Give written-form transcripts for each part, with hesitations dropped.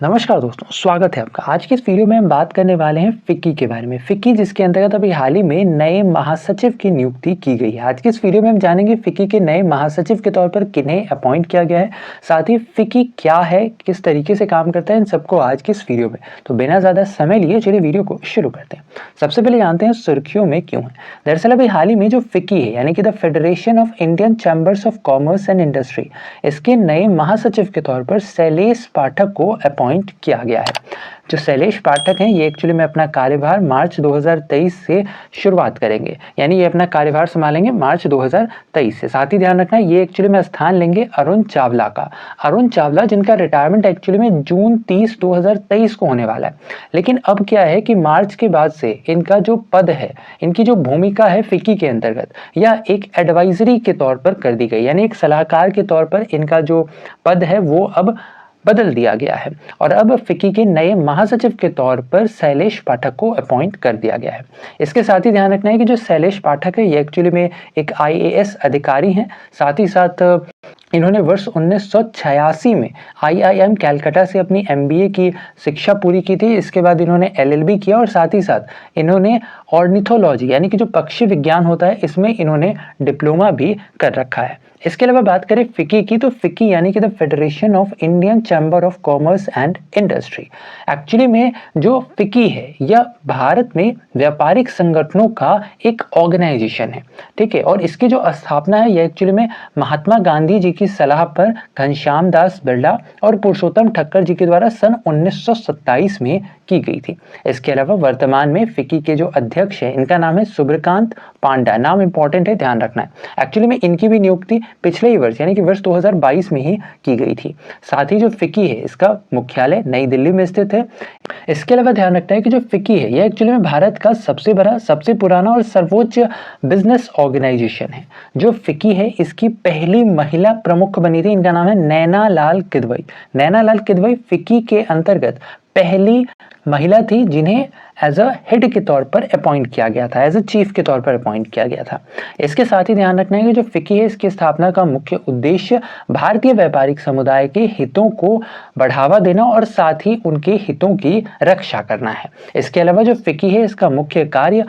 नमस्कार दोस्तों, स्वागत है आपका। आज की इस वीडियो में हम बात करने वाले हैं फिक्की के बारे में। फिक्की जिसके अंतर्गत अभी हाल ही में नए महासचिव की नियुक्ति की गई है। आज की इस वीडियो में हम जानेंगे फिक्की के नए महासचिव के तौर पर किन्हें अपॉइंट किया गया है, साथ ही फिक्की क्या है, किस तरीके से काम करता है, इन सबको आज की इस वीडियो में। तो बिना ज़्यादा समय लिए चलिए वीडियो को शुरू करते हैं। सबसे पहले जानते हैं सुर्खियों में क्यों है। दरअसल अभी हाल ही में जो फिक्की है यानी कि the federation of Indian chambers of commerce and industry, इसके नए महासचिव के तौर पर शैलेश पाठक को अपॉइंट किया गया है। जो शैलेश पाठक हैं ये एक्चुअली में अपना कार्यभार मार्च 2023 से शुरुआत करेंगे, यानी ये अपना कार्यभार संभालेंगे मार्च 2023 से। साथ ही ध्यान रखना ये एक्चुअली में स्थान लेंगे अरुण चावला का। अरुण चावला जिनका रिटायरमेंट एक्चुअली में जून 30 2023 को होने वाला है। लेकिन अब क्या है कि मार्च के बाद से इनका जो पद है, इनकी जो भूमिका है फिक्की के अंतर्गत, यह एक एडवाइजरी के तौर पर कर दी गई, यानी एक सलाहकार के तौर पर इनका जो पद है वो अब बदल दिया गया है और अब फिक्की के नए महासचिव के तौर पर शैलेश पाठक को अपॉइंट कर दिया गया है। इसके साथ ही ध्यान रखना है कि जो शैलेश पाठक है ये एक्चुअली में एक IAS अधिकारी हैं। साथ ही साथ इन्होंने वर्ष 1986 में IIM कैलकाटा से अपनी MBA की शिक्षा पूरी की थी। इसके बाद इन्होंने LLB किया और साथ ही साथ इन्होंने ऑर्निथोलॉजी यानी कि जो पक्षी विज्ञान होता है इसमें इन्होंने डिप्लोमा भी कर रखा है। इसके अलावा बात करें फिक्की की, तो फिक्की यानी कि the federation of Indian chamber of commerce and industry. Actually में जो फिक्की है यह भारत में व्यापारिक संगठनों का एक ऑर्गेनाइजेशन है, ठीक है। और इसकी जो स्थापना है यह एक्चुअली में महात्मा गांधी जी की सलाह पर घनश्याम दास बिरला और पुरुषोत्तम ठक्कर जी के द्वारा सन 1927 में की गई थी। इसके अलावा वर्तमान में फिक्की के जो अध्यक्ष है इनका नाम है सूर्यकांत पांडा। नाम इंपॉर्टेंट है, ध्यान रखना है। एक्चुअली में इनकी भी नियुक्ति पिछले ही वर्ष यानी कि वर्ष 2022 में ही की गई थी। साथ ही जो फिक्की है इसका मुख्यालय नई दिल्ली में स्थित है। इसके अलावा ध्यान रखना है कि जो फिक्की है यह एक्चुअली में भारत का सबसे बड़ा, सबसे पुराना और सर्वोच्च बिजनेस ऑर्गेनाइजेशन है। जो फिक्की है इसकी पहली महिला प्रमुख बनी थी, इनका नाम है नैना लाल किदवई। नैना लाल किदवई फिक्की के अंतर्गत पहली महिला थी जिन्हें एज अ हेड के तौर पर अपॉइंट किया गया था, एज अ चीफ के तौर पर अपॉइंट किया गया था। इसके साथ ही ध्यान रखना है कि जो फिक्की है इसकी स्थापना का मुख्य उद्देश्य भारतीय व्यापारिक समुदाय के हितों को बढ़ावा देना और साथ ही उनके हितों की रक्षा करना है। इसके अलावा जो फिक्की है इसका मुख्य कार्य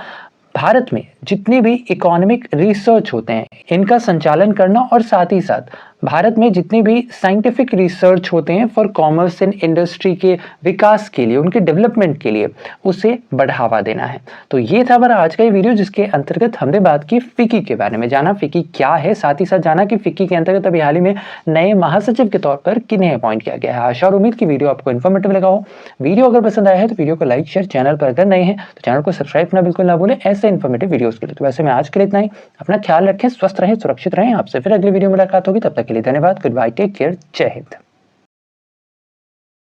भारत में जितने भी इकोनॉमिक रिसर्च होते हैं इनका संचालन करना और साथ ही साथ भारत में जितने भी साइंटिफिक रिसर्च होते हैं फॉर कॉमर्स एंड इंडस्ट्री के विकास के लिए, उनके डेवलपमेंट के लिए उसे बढ़ावा देना है। तो ये था हमारा आज का ये वीडियो जिसके अंतर्गत हमने बात की फिक्की के बारे में, जाना फिक्की क्या है, साथ ही साथ जाना कि फिक्की के अंतर्गत अभी हाल ही में नए महासचिव के तौर पर किन्हें अपॉइंट किया गया है। आशा और उम्मीद की वीडियो आपको इन्फॉर्मेटिव लगा हो। वीडियो अगर पसंद आया है तो वीडियो को लाइक शेयर, चैनल पर अगर नए हैं तो चैनल को सब्सक्राइब करना बिल्कुल ना भूलें ऐसे इन्फॉर्मेटिव वीडियोस के लिए। तो वैसे मैं आज के लिए इतना ही। अपना ख्याल रखें, स्वस्थ रहें, सुरक्षित रहें। आपसे फिर अगली वीडियो में मुलाकात होगी, तब तक के लिए धन्यवाद। गुड बाय, टेक केयर, जय हिंद।